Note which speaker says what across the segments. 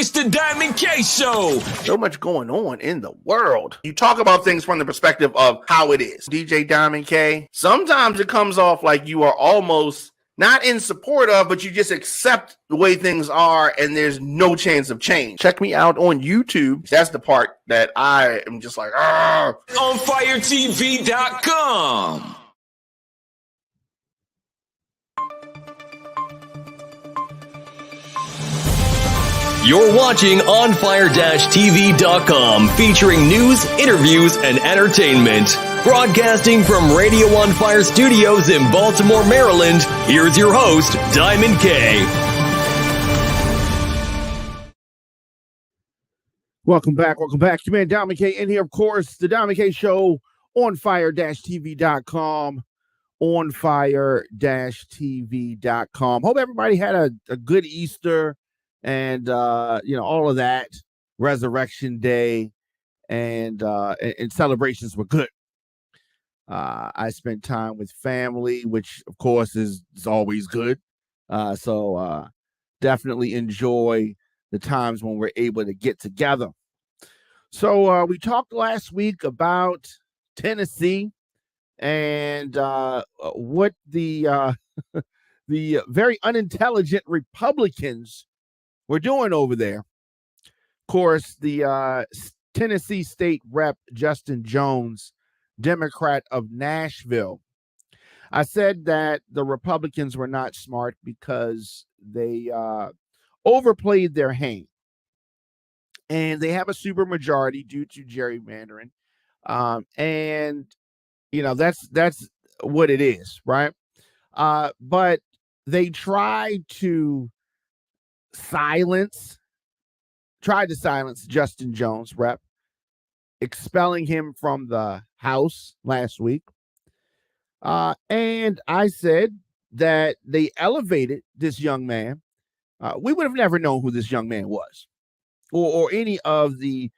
Speaker 1: It's the Diamond K Show.
Speaker 2: So much going on in the world. You talk about things from the perspective of how it is. DJ Diamond K, sometimes it comes off like you are almost not in support of, but you just accept the way things are and there's no chance of change. Check me out on YouTube. That's the part that I am just like,
Speaker 1: ONFIRE-TV.com.
Speaker 3: You're watching ONFIRE-TV.com, featuring news, interviews, and entertainment. Broadcasting from Radio On Fire Studios in Baltimore, Maryland, here's your host, Diamond K.
Speaker 4: Welcome back. Your man Diamond K in here, of course. The Diamond K Show on ONFIRE-TV.com. ONFIRE-TV.com. Hope everybody had a good Easter. And all of that, Resurrection Day, and celebrations were good. I spent time with family, which of course is always good. So definitely enjoy the times when we're able to get together. So we talked last week about Tennessee and what the the very unintelligent Republicans we're doing over there. Of course, the Tennessee State Rep Justin Jones, Democrat of Nashville. I said that the Republicans were not smart because they overplayed their hand. And they have a supermajority due to gerrymandering. And, that's what it is, right? But they tried to silence Justin Jones, rep, expelling him from the House last week. And I said that they elevated this young man. We would have never known who this young man was or any of the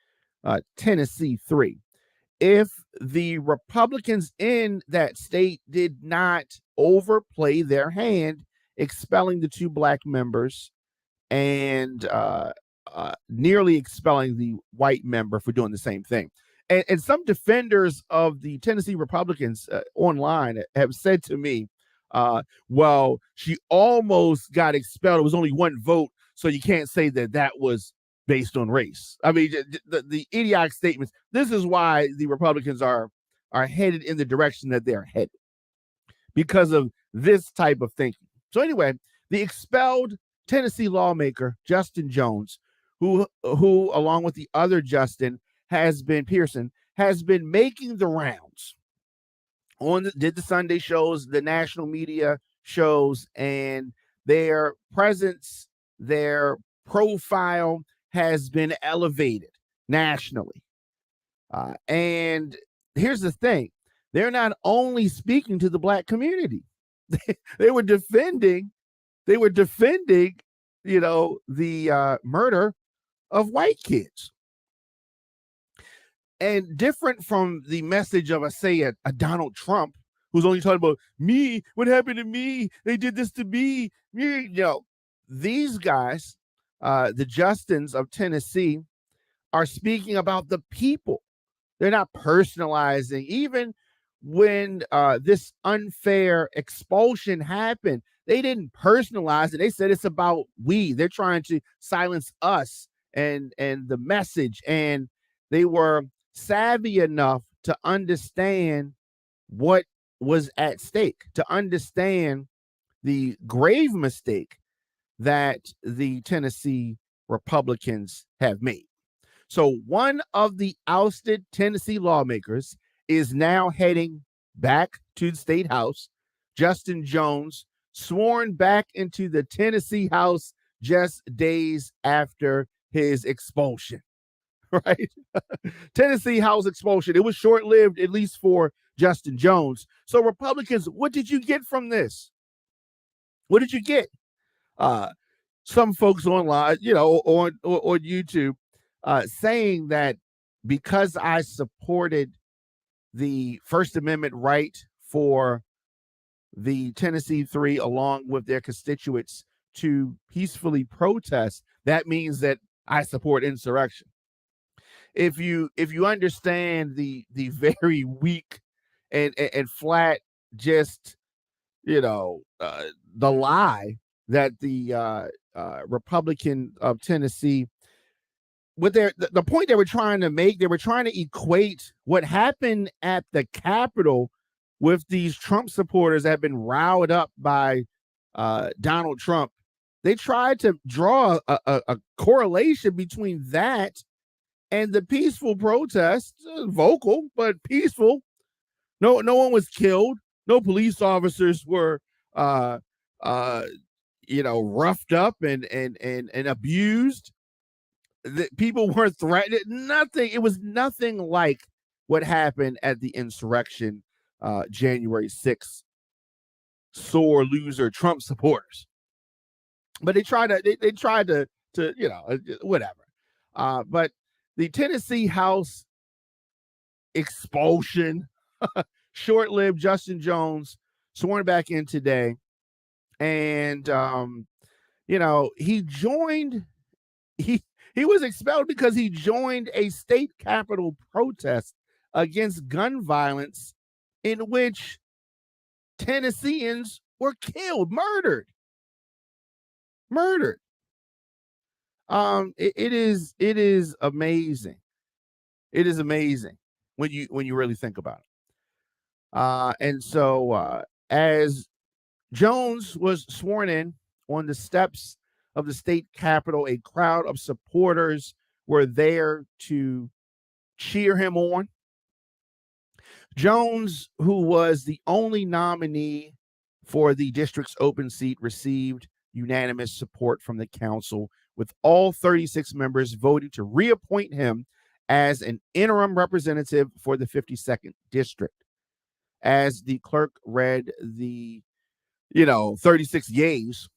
Speaker 4: Tennessee Three if the Republicans in that state did not overplay their hand, expelling the two black members and nearly expelling the white member for doing the same thing. And some defenders of the Tennessee Republicans online have said to me, well, she almost got expelled. It was only one vote, so you can't say that was based on race. I mean, the idiotic statements. This is why the Republicans are headed in the direction that they're headed, because of this type of thinking. So anyway, the expelled Tennessee lawmaker Justin Jones, who along with the other Justin Pearson has been making the rounds did the Sunday shows, the national media shows, and their presence, their profile has been elevated nationally. And here's the thing: they're not only speaking to the black community; they were defending. the murder of white kids. And different from the message of, a Donald Trump, who's only talking about me, what happened to me, they did this to me. These guys, the Justins of Tennessee, are speaking about the people. They're not personalizing. Even when this unfair expulsion happened, they didn't personalize it. They said it's about we. They're trying to silence us and the message. And they were savvy enough to understand what was at stake, to understand the grave mistake that the Tennessee Republicans have made. So one of the ousted Tennessee lawmakers is now heading back to the state house. Justin Jones, sworn back into the Tennessee House just days after his expulsion, right? Tennessee House expulsion. It was short-lived, at least for Justin Jones. So Republicans, what did you get from this? What did you get? Some folks online, on YouTube, saying that because I supported the First Amendment right for the Tennessee Three, along with their constituents, to peacefully protest, that means that I support insurrection. If you understand the very weak and flat, just the lie that the Republican of Tennessee, what the point they were trying to make, they were trying to equate what happened at the Capitol with these Trump supporters that have been riled up by Donald Trump. They tried to draw a correlation between that and the peaceful protests, vocal but peaceful. No one was killed. No police officers were roughed up and abused. People weren't threatened. Nothing. It was nothing like what happened at the insurrection, January 6th. Sore loser Trump supporters. But they tried to whatever. But the Tennessee House expulsion, short-lived. Justin Jones sworn back in today, and he joined. He was expelled because he joined a state capitol protest against gun violence, in which Tennesseans were killed, murdered. It is amazing. It is amazing when you really think about it. And so as Jones was sworn in on the steps of the state capitol, a crowd of supporters were there to cheer him on. Jones, who was the only nominee for the district's open seat, received unanimous support from the council, with all 36 members voting to reappoint him as an interim representative for the 52nd district. As the clerk read the 36 yeas,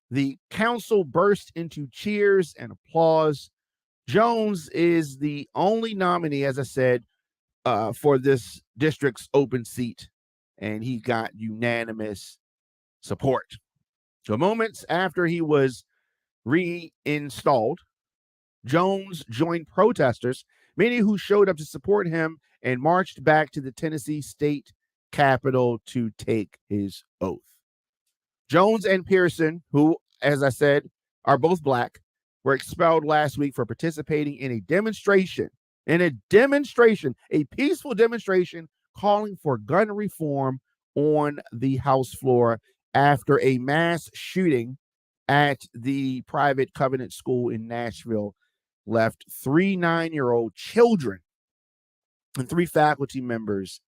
Speaker 4: the council burst into cheers and applause. Jones is the only nominee, as I said, for this district's open seat, and he got unanimous support. So moments after he was reinstalled, Jones joined protesters, many who showed up to support him, and marched back to the Tennessee state capitol to take his oath. Jones and Pearson, who, as I said, are both black, were expelled last week for participating in a demonstration, a peaceful demonstration calling for gun reform on the House floor after a mass shooting at the private Covenant School in Nashville left 3 9-year-old children and 3 faculty members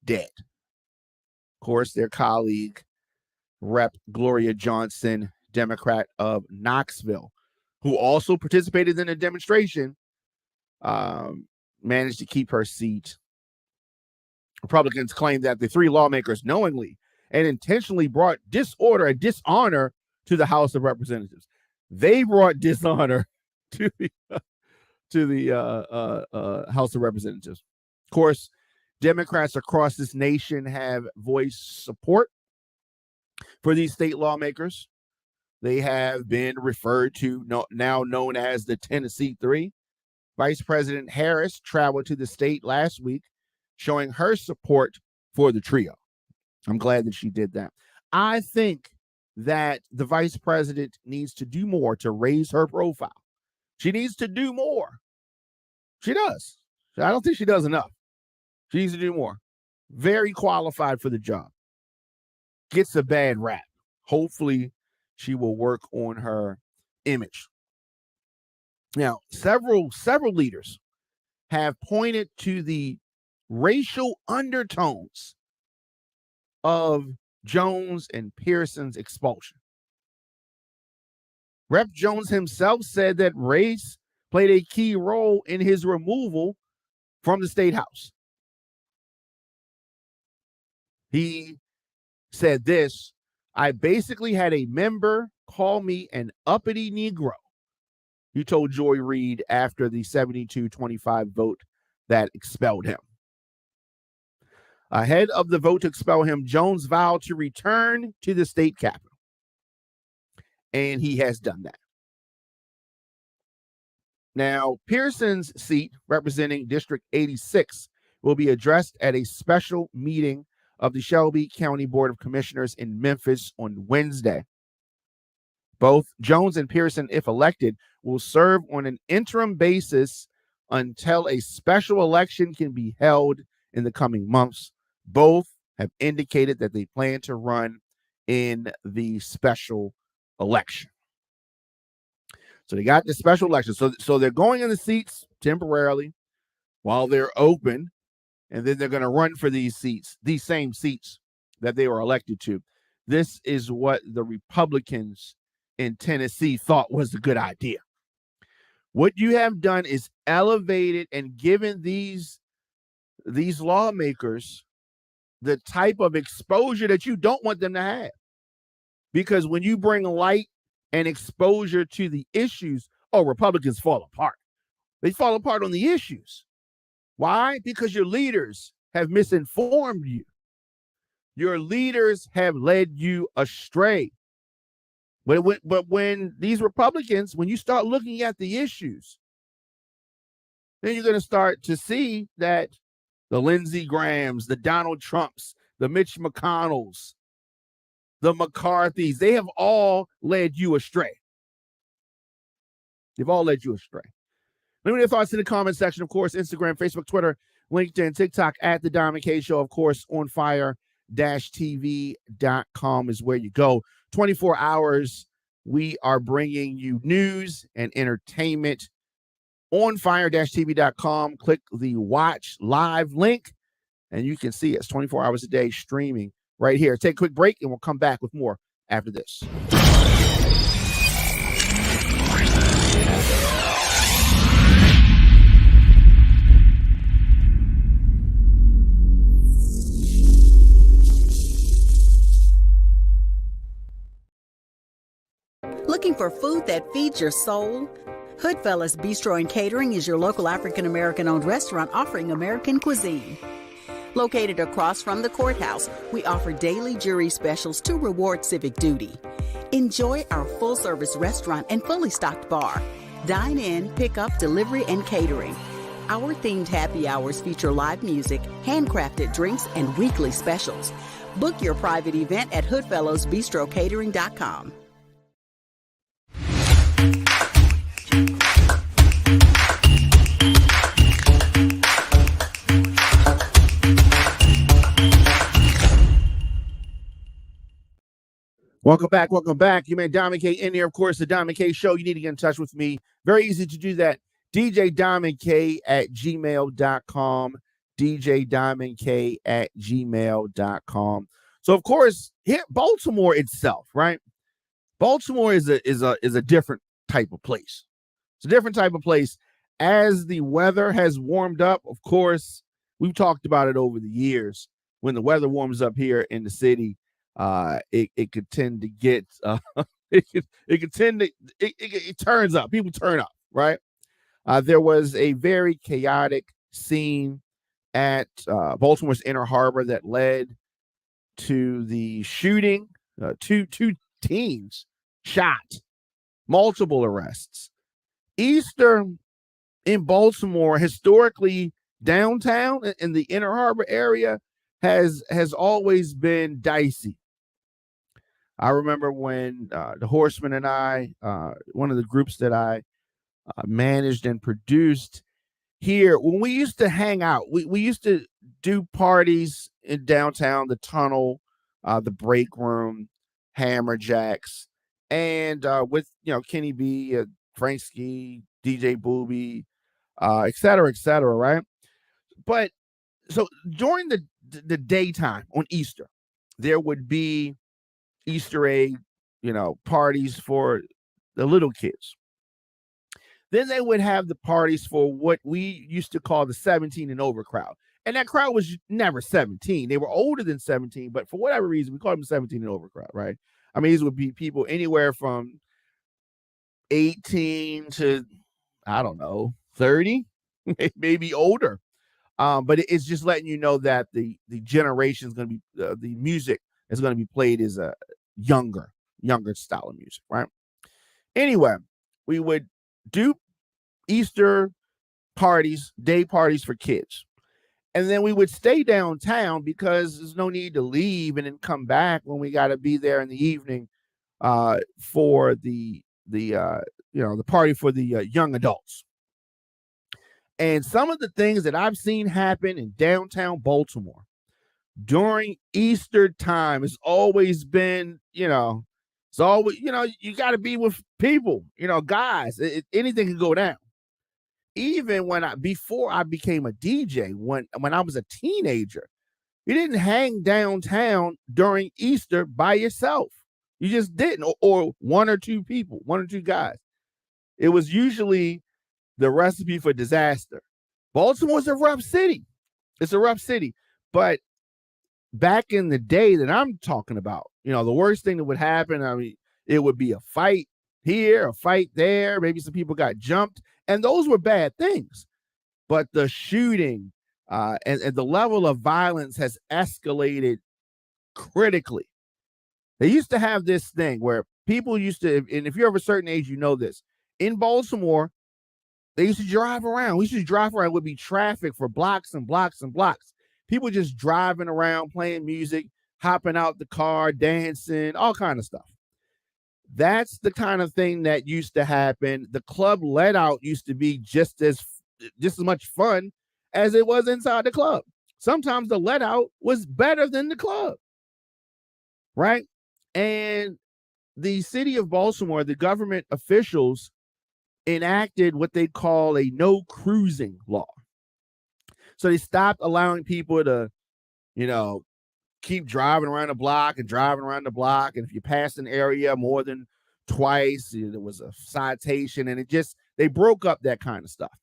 Speaker 4: dead. Of course, their colleague, Rep. Gloria Johnson, Democrat of Knoxville, who also participated in a demonstration, managed to keep her seat. Republicans claim that the 3 lawmakers knowingly and intentionally brought disorder and dishonor to the House of Representatives. They brought dishonor to the House of Representatives. Of course, Democrats across this nation have voiced support for these state lawmakers. They have been referred to now known as the Tennessee Three. Vice President Harris traveled to the state last week, showing her support for the trio. I'm glad that she did that. I think that the vice president needs to do more to raise her profile. She needs to do more. She does. I don't think she does enough. She needs to do more. Very qualified for the job. Gets a bad rap. Hopefully, she will work on her image. Now, several leaders have pointed to the racial undertones of Jones and Pearson's expulsion. Rep. Jones himself said that race played a key role in his removal from the state house. He said this: "I basically had a member call me an uppity Negro," he told Joy Reid after the 72-25 vote that expelled him. Ahead of the vote to expel him, Jones vowed to return to the state capitol, and he has done that. Now, Pearson's seat, representing District 86, will be addressed at a special meeting of the Shelby County Board of Commissioners in Memphis on Wednesday. Both Jones and Pearson, if elected, will serve on an interim basis until a special election can be held in the coming months. Both have indicated that they plan to run in the special election. So they got the special election. So they're going in the seats temporarily while they're open, and then they're going to run for these seats, these same seats that they were elected to. This is what the Republicans in Tennessee thought was a good idea. What you have done is elevated and given these lawmakers the type of exposure that you don't want them to have. Because when you bring light and exposure to the issues, Republicans fall apart. They fall apart on the issues. Why? Because your leaders have misinformed you. Your leaders have led you astray. But when these Republicans, when you start looking at the issues, then you're going to start to see that the Lindsey Grahams, the Donald Trumps, the Mitch McConnells, the McCarthys, they have all led you astray. They've all led you astray. Let me know your thoughts in the comment section. Of course, Instagram, Facebook, Twitter, LinkedIn, TikTok, at The Diamond K Show. Of course, ONFIRE-TV.com is where you go. 24 hours, we are bringing you news and entertainment. ONFIRE-TV.com. Click the Watch Live link, and you can see us 24 hours a day streaming right here. Take a quick break, and we'll come back with more after this.
Speaker 5: Looking for food that feeds your soul? Hoodfellas Bistro and Catering is your local African-American-owned restaurant offering American cuisine. Located across from the courthouse, we offer daily jury specials to reward civic duty. Enjoy our full-service restaurant and fully stocked bar. Dine in, pick up, delivery, and catering. Our themed happy hours feature live music, handcrafted drinks, and weekly specials. Book your private event at hoodfellowsbistrocatering.com.
Speaker 4: Welcome back. You man Diamond K in here, of course, the Diamond K Show. You need to get in touch with me. Very easy to do that. DJDiamondK@gmail.com. DJDiamondK@gmail.com. So, of course, here Baltimore itself, right? Baltimore is a different type of place. It's a different type of place. As the weather has warmed up, of course, we've talked about it over the years. When the weather warms up here in the city, it could tend to get it turns up. People turn up, right? There was a very chaotic scene at Baltimore's Inner Harbor that led to the shooting. Two teens shot, multiple arrests. Easter in Baltimore, historically downtown in the Inner Harbor area, has always been dicey. I remember when the Horsemen and I, one of the groups that I managed and produced here, when we used to hang out, we used to do parties in downtown, the Tunnel, the Break Room, Hammer Jacks, and with Kenny B, Frank Ski, DJ Booby, et cetera, right? But so during the daytime on Easter, there would be Easter egg, parties for the little kids. Then they would have the parties for what we used to call the 17 and over crowd. And that crowd was never 17. They were older than 17, but for whatever reason, we called them 17 and over crowd, right? I mean, these would be people anywhere from 18 to, I don't know, 30, maybe older. But it's just letting you know that the generation is going to be, the music is going to be played as a younger style of music, right? Anyway, we would do Easter parties, day parties for kids. And then we would stay downtown because there's no need to leave and then come back when we got to be there in the evening for the party for the young adults. And some of the things that I've seen happen in downtown Baltimore during Easter time has always been, it's always, you got to be with people, guys. Anything can go down. Even before I became a DJ, when I was a teenager, you didn't hang downtown during Easter by yourself. You just didn't, or one or two people, one or two guys. It was usually the recipe for disaster. Baltimore's a rough city. It's a rough city. But back in the day that I'm talking about, the worst thing that would happen, it would be a fight here, a fight there. Maybe some people got jumped. And those were bad things. But the shooting and the level of violence has escalated critically. They used to have this thing where people used to, and if you're of a certain age, you know this. In Baltimore, they used to drive around. We used to drive around. It would be traffic for blocks and blocks and blocks. People just driving around, playing music, hopping out the car, dancing, all kind of stuff. That's the kind of thing that used to happen. The club let out used to be just as much fun as it was inside the club. Sometimes the let out was better than the club, right? And the city of Baltimore, the government officials enacted what they call a no cruising law. So they stopped allowing people to, keep driving around the block and driving around the block. And if you passed an area more than twice, there was a citation, and they broke up that kind of stuff.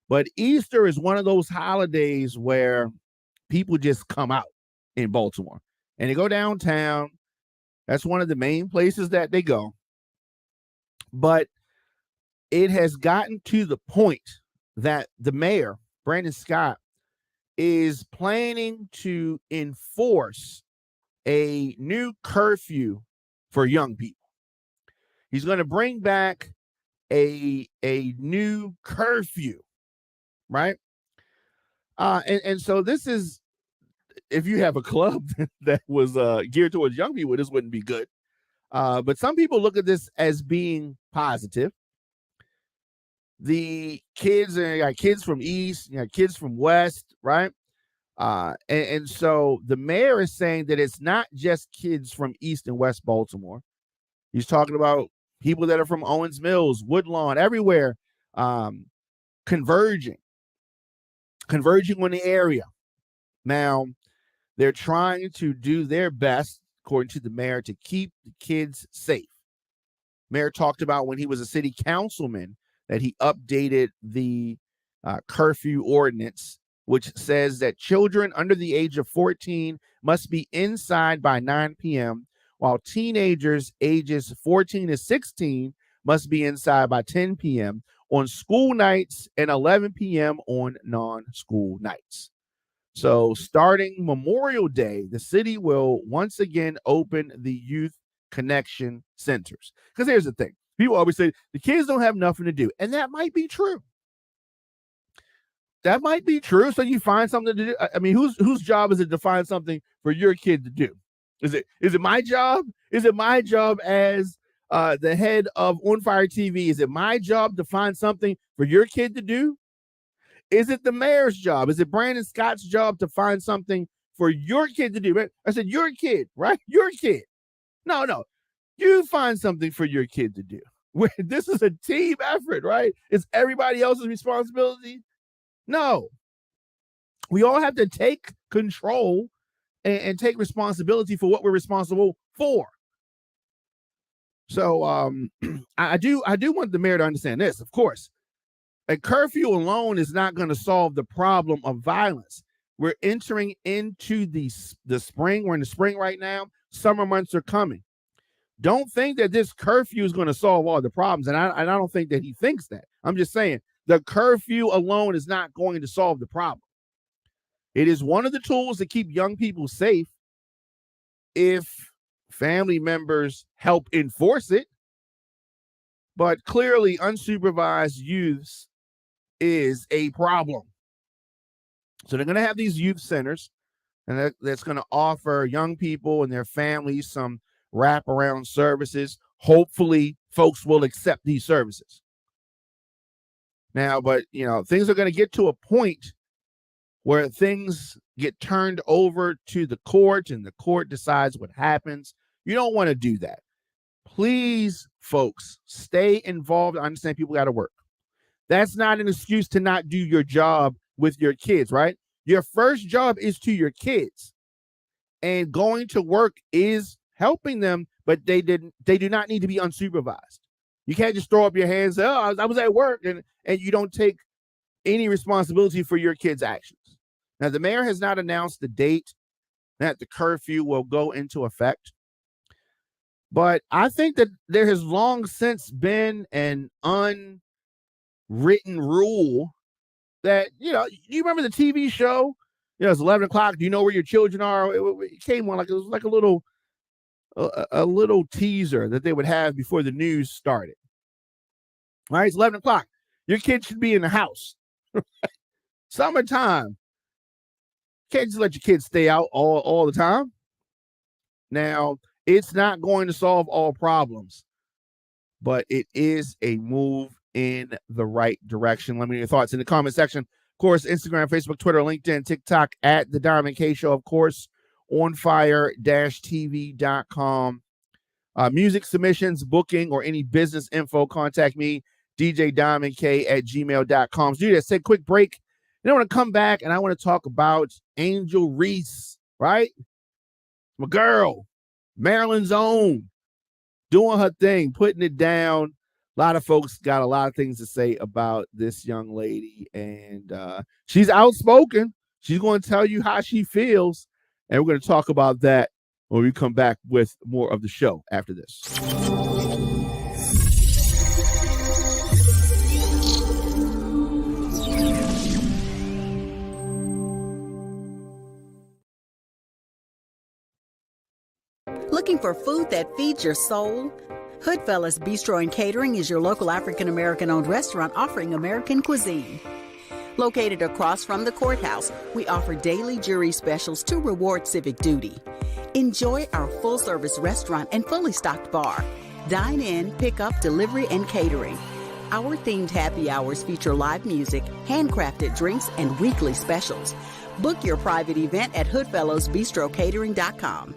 Speaker 4: But Easter is one of those holidays where people just come out in Baltimore and they go downtown. That's one of the main places that they go. But it has gotten to the point that the mayor, Brandon Scott, is planning to enforce a new curfew for young people. He's going to bring back a new curfew, right? And so this is, if you have a club that was geared towards young people, this wouldn't be good. But some people look at this as being positive. The kids, you got kids from East, you got kids from West, right? And so the mayor is saying that it's not just kids from East and West Baltimore. He's talking about people that are from Owens Mills, Woodlawn, everywhere, converging on the area. Now, they're trying to do their best, according to the mayor, to keep the kids safe. Mayor talked about when he was a city councilman that he updated the curfew ordinance, which says that children under the age of 14 must be inside by 9 p.m., while teenagers ages 14 to 16 must be inside by 10 p.m. on school nights and 11 p.m. on non-school nights. So starting Memorial Day, the city will once again open the youth connection centers. Because here's the thing. People always say the kids don't have nothing to do. And that might be true. That might be true. So you find something to do. I mean, whose job is it to find something for your kid to do? Is it my job? Is it my job as the head of ONFIRE-TV? Is it my job to find something for your kid to do? Is it the mayor's job? Is it Brandon Scott's job to find something for your kid to do? I said your kid, right? Your kid. No. You find something for your kid to do. This is a team effort, right? It's everybody else's responsibility. No. We all have to take control and take responsibility for what we're responsible for. So I do want the mayor to understand this. Of course, a curfew alone is not going to solve the problem of violence. We're entering into the spring. We're in the spring right now. Summer months are coming. Don't think that this curfew is going to solve all the problems. And I don't think that he thinks that. I'm just saying the curfew alone is not going to solve the problem. It is one of the tools to keep young people safe if family members help enforce it. But clearly unsupervised youths is a problem. So they're going to have these youth centers, and that's going to offer young people and their families some wraparound services. Hopefully, folks will accept these services. Now, but, things are going to get to a point where things get turned over to the court and the court decides what happens. You don't want to do that. Please, folks, stay involved. I understand people got to work. That's not an excuse to not do your job with your kids, right? Your first job is to your kids. And going to work is helping them, but they do not need to be unsupervised. You can't just throw up your hands and say, oh, I was at work, and you don't take any responsibility for your kids' actions. Now, the mayor has not announced the date that the curfew will go into effect. But I think that there has long since been an unwritten rule that, you remember the TV show? It's 11 o'clock. Do you know where your children are? It came on it was like a little teaser that they would have before the news started. All right, it's 11 o'clock. Your kid should be in the house. Summertime. Can't just let your kids stay out all the time. Now, it's not going to solve all problems, but it is a move in the right direction. Let me know your thoughts in the comment section. Of course, Instagram, Facebook, Twitter, LinkedIn, TikTok at The Diamond K Show. Of course, ONFIRE-TV.com. Music submissions, booking, or any business info, contact me, djdiamondk@gmail.com. So do this. Take a quick break. Then I want to come back and I want to talk about Angel Reese, right? My girl, Maryland's own, doing her thing, putting it down. A lot of folks got a lot of things to say about this young lady, and she's outspoken. She's going to tell you how she feels, and we're going to talk about that when we come back with more of the show after this.
Speaker 5: Looking for food that feeds your soul? Hoodfellas Bistro and Catering is your local African-American-owned restaurant offering American cuisine. Located across from the courthouse, we offer daily jury specials to reward civic duty. Enjoy our full-service restaurant and fully stocked bar. Dine in, pick up, delivery, and catering. Our themed happy hours feature live music, handcrafted drinks, and weekly specials. Book your private event at hoodfellowsbistrocatering.com.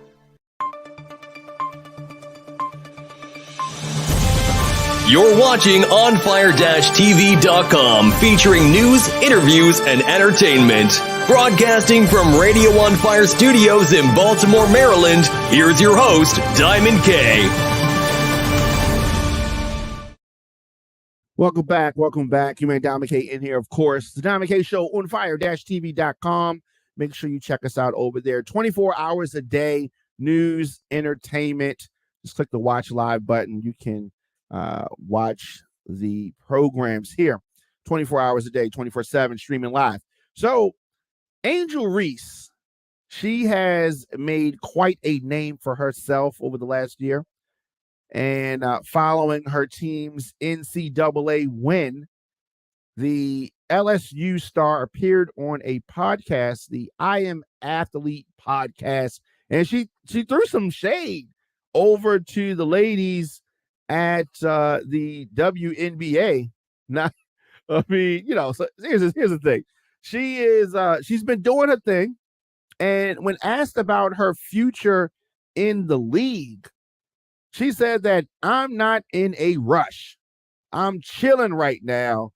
Speaker 3: You're watching OnFire-TV.com, featuring news, interviews, and entertainment. Broadcasting from Radio On Fire Studios in Baltimore, Maryland, here's your host, Diamond K.
Speaker 4: Welcome back. You may Diamond K in here, of course. The Diamond K Show, OnFire-TV.com. Make sure you check us out over there. 24 hours a day, news, entertainment. Just click the watch live button. You can watch the programs here 24 hours a day, 24/7, streaming live. So Angel Reese, she has made quite a name for herself over the last year. And following her team's NCAA win, the LSU star appeared on a podcast, the I Am Athlete podcast, and she threw some shade over to the ladies at the WNBA. Not, so here's the thing. She's been doing her thing, and when asked about her future in the league, she said that I'm not in a rush. I'm chilling right now.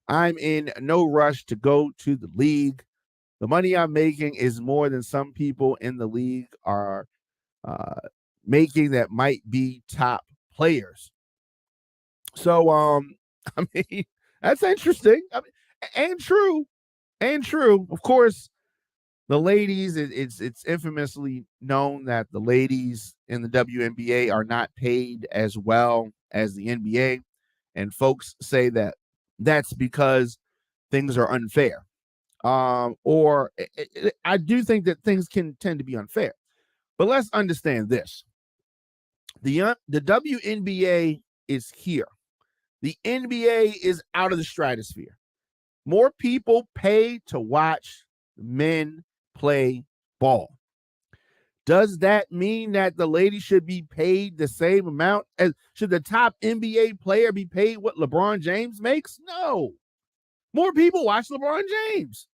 Speaker 4: I'm in no rush to go to the league. The money I'm making is more than some people in the league are making that might be top players. So, I mean, that's interesting. I mean, and true. Of course, the ladies, it's infamously known that the ladies in the WNBA are not paid as well as the NBA. And folks say that that's because things are unfair. I do think that things can tend to be unfair. But let's understand this. The WNBA is here. The NBA is out of the stratosphere. More people pay to watch men play ball. Does that mean that the lady should be paid the same amount as should the top NBA player be paid what LeBron James makes? No. More people watch LeBron James.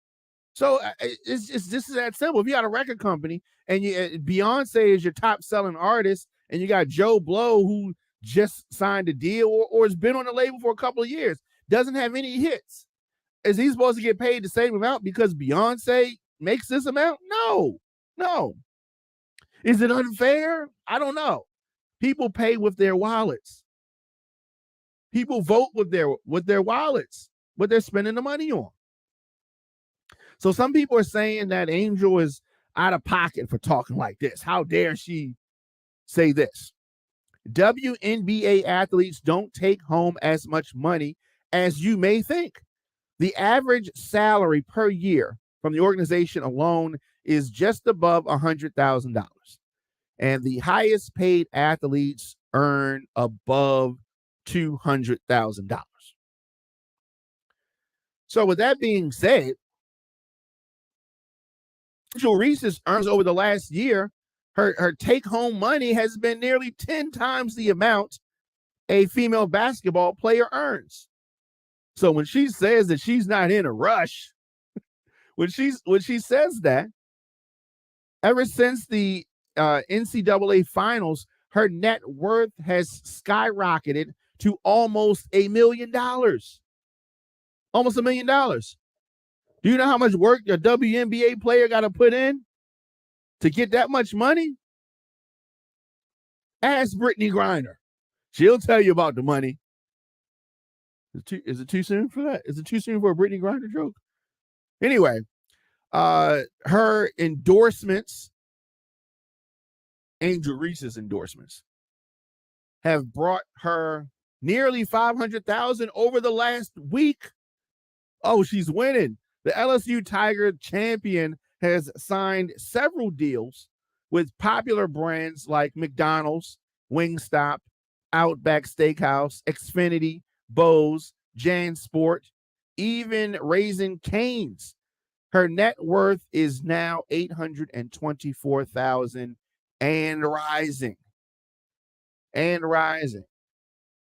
Speaker 4: So it's this is that simple. If you got a record company and Beyonce is your top selling artist, and you got Joe Blow who just signed a deal or has been on the label for a couple of years, doesn't have any hits, is he supposed to get paid the same amount because Beyonce makes this amount? No. Is it unfair? I don't know. People pay with their wallets. People vote with their wallets, what they're spending the money on. So some people are saying that Angel is out of pocket for talking like this. How dare she say this? WNBA athletes don't take home as much money as you may think. The average salary per year from the organization alone is just above $100,000. And the highest paid athletes earn above $200,000. So with that being said, Reese's earns over the last year, her take-home money has been nearly 10 times the amount a female basketball player earns. So when she says that she's not in a rush, when she says that, ever since the NCAA finals, her net worth has skyrocketed to almost $1 million. Almost $1 million. Do you know how much work a WNBA player got to put in to get that much money? Ask Brittany Griner. She'll tell you about the money. Is it too soon for that? Is it too soon for a Brittany Griner joke? Anyway, her endorsements, Angel Reese's endorsements, have brought her nearly $500,000 over the last week. Oh, she's winning. The LSU Tiger champion has signed several deals with popular brands like McDonald's, Wingstop, Outback Steakhouse, Xfinity, Bose, JanSport, even Raising Cane's. Her net worth is now $824,000 and rising.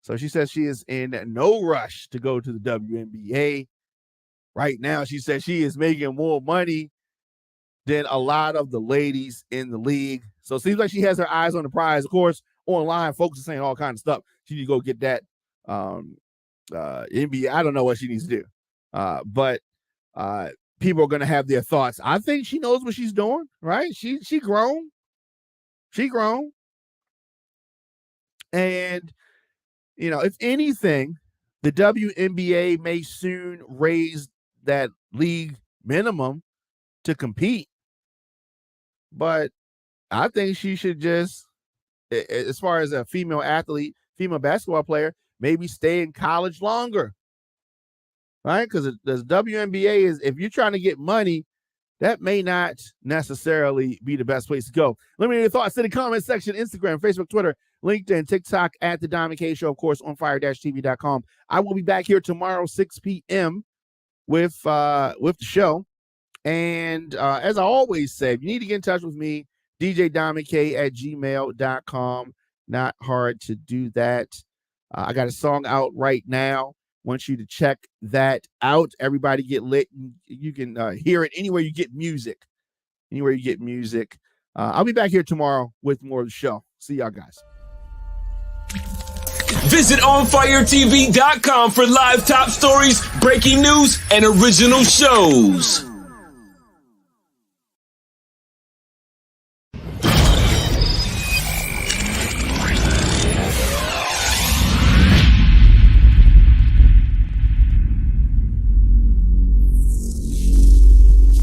Speaker 4: So she says she is in no rush to go to the WNBA. Right now, she says she is making more money than a lot of the ladies in the league. So it seems like she has her eyes on the prize. Of course, online, folks are saying all kinds of stuff. She needs to go get that NBA. I don't know what she needs to do. But people are going to have their thoughts. I think she knows what she's doing, right? She grown. She grown. And, you know, if anything, the WNBA may soon raise that league minimum to compete. But I think she should just, as far as a female athlete, female basketball player, maybe stay in college longer. Right? Because the WNBA is, if you're trying to get money, that may not necessarily be the best place to go. Let me know your thoughts in the comment section, Instagram, Facebook, Twitter, LinkedIn, TikTok, at The Diamond K Show, of course, on ONFIRE-TV.com. I will be back here tomorrow, 6 p.m. with the show. And as I always say, if you need to get in touch with me, djdiamondk@gmail.com. Not hard to do that. I got a song out right now. Want you to check that out. Everybody get lit. You can hear it anywhere you get music. I'll be back here tomorrow with more of the show. See y'all guys.
Speaker 1: Visit OnFIRE-TV.com for live top stories, breaking news, and original shows.